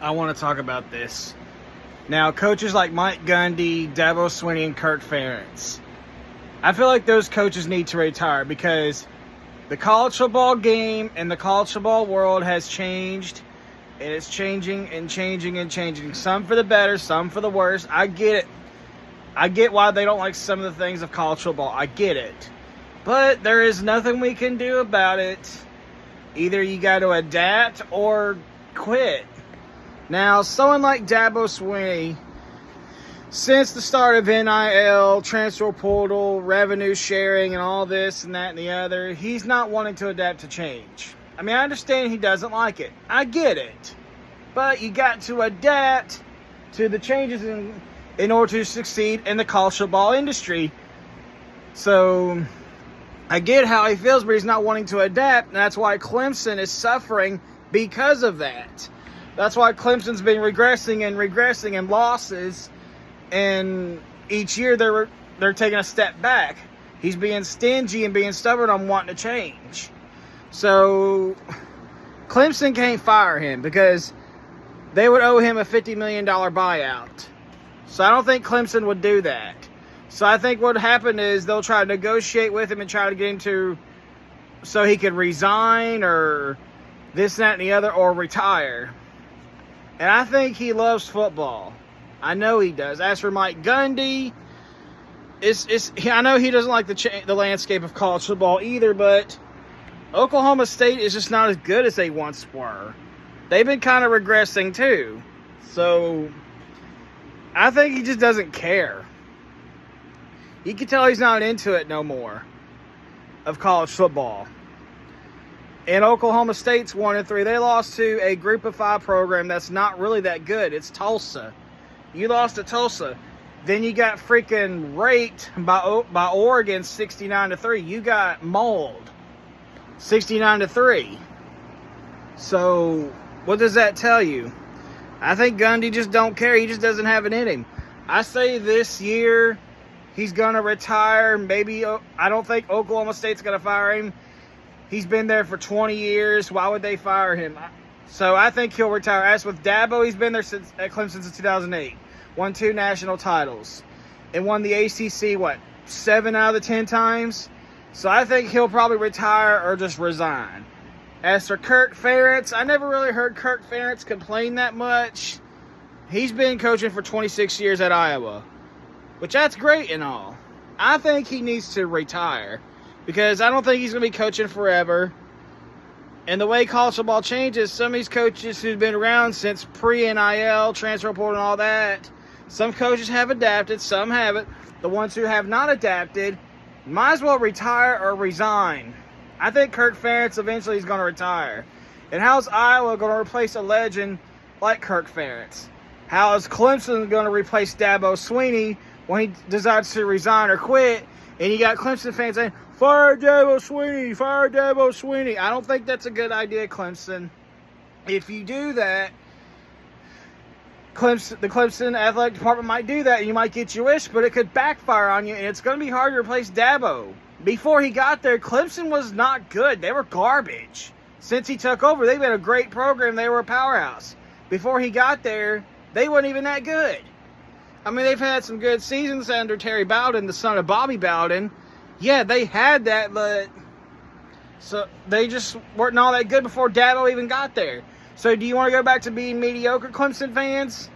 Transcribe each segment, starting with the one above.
I want to talk about this. Now, coaches like Mike Gundy, Dabo, Swinney, and Kirk Farentz. I feel like those coaches need to retire because the college football game and the college football world has changed. And it's changing and changing and changing. Some for the better, some for the worse. I get it. I get why they don't like some of the things of college football. I get it. But there is nothing we can do about it. Either you got to adapt or quit. Now, someone like Dabo Swinney, since the start of NIL, transfer portal, revenue sharing, and all this and that and the other, he's not wanting to adapt to change. I mean, I understand he doesn't like it. I get it. But you got to adapt to the changes in order to succeed in the college football industry. So, I get how he feels, but he's not wanting to adapt, and that's why Clemson is suffering because of that. That's why Clemson's been regressing and losses, and each year they're taking a step back. He's being stingy and being stubborn on wanting to change. So Clemson can't fire him because they would owe him a $50 million buyout. So I don't think Clemson would do that. So I think what would happen is they'll try to negotiate with him and try to get him to so he could resign or this, that, and the other, or retire. And I think he loves football. I know he does. As for Mike Gundy, I know he doesn't like the landscape of college football either, but Oklahoma State is just not as good as they once were. They've been kind of regressing too. So I think he just doesn't care. You can tell he's not into it no more of college football. And Oklahoma State's 1-3. They lost to a Group of 5 program that's not really that good. It's Tulsa. You lost to Tulsa. Then you got freaking raped by Oregon 69-3. You got mauled 69-3. So what does that tell you? I think Gundy just don't care. He just doesn't have it in him. I say this year he's going to retire. Maybe I don't think Oklahoma State's going to fire him. He's been there for 20 years. Why would they fire him? So I think he'll retire. As with Dabo, he's been there at Clemson since 2008. Won 2 national titles. And won the ACC, 7 out of the 10 times? So I think he'll probably retire or just resign. As for Kirk Farentz, I never really heard Kirk Farentz complain that much. He's been coaching for 26 years at Iowa, which that's great and all. I think he needs to retire because I don't think he's going to be coaching forever. And the way college football changes, some of these coaches who've been around since pre-NIL, transfer portal and all that, some coaches have adapted, some haven't. The ones who have not adapted might as well retire or resign. I think Kirk Farentz eventually is going to retire. And how's Iowa going to replace a legend like Kirk Farentz? How is Clemson going to replace Dabo Swinney when he decides to resign or quit? And you got Clemson fans saying, fire Dabo Swinney, fire Dabo Swinney. I don't think that's a good idea, Clemson. If you do that, the Clemson athletic department might do that, and you might get your wish, but it could backfire on you, and it's going to be hard to replace Dabo. Before he got there, Clemson was not good. They were garbage. Since he took over, they've been a great program. They were a powerhouse. Before he got there, they weren't even that good. I mean, they've had some good seasons under Terry Bowden, the son of Bobby Bowden. Yeah, they had that, but so they just weren't all that good before Dabo even got there. So do you want to go back to being mediocre, Clemson fans?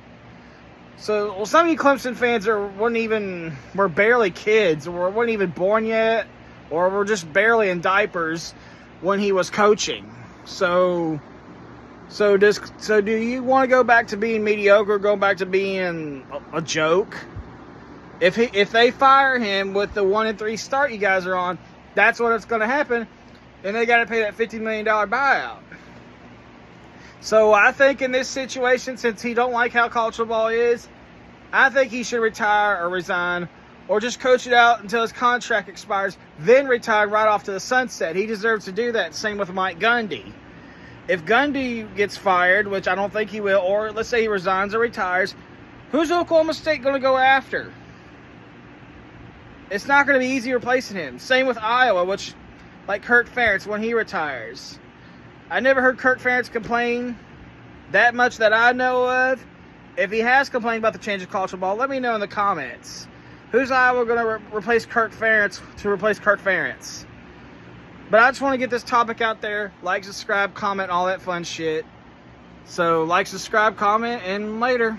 So, well, some of you Clemson fans were barely kids, or weren't even born yet, or were just barely in diapers when he was coaching. So do you want to go back to being mediocre, go back to being a joke? If they fire him with the 1-3 start you guys are on, that's what's going to happen, and they got to pay that $50 million buyout. So I think in this situation, since he don't like how college football is, I think he should retire or resign or just coach it out until his contract expires, then retire right off to the sunset. He deserves to do that. Same with Mike Gundy. If Gundy gets fired, which I don't think he will, or let's say he resigns or retires, who's Oklahoma State going to go after? It's not going to be easy replacing him. Same with Iowa, which, like Kirk Farentz, when he retires. I never heard Kirk Farentz complain that much that I know of. If he has complained about the change of college football, let me know in the comments. Who's Iowa going to replace Kirk Farentz to replace Kirk Farentz? But I just want to get this topic out there. Like, subscribe, comment, all that fun shit. So, like, subscribe, comment, and later.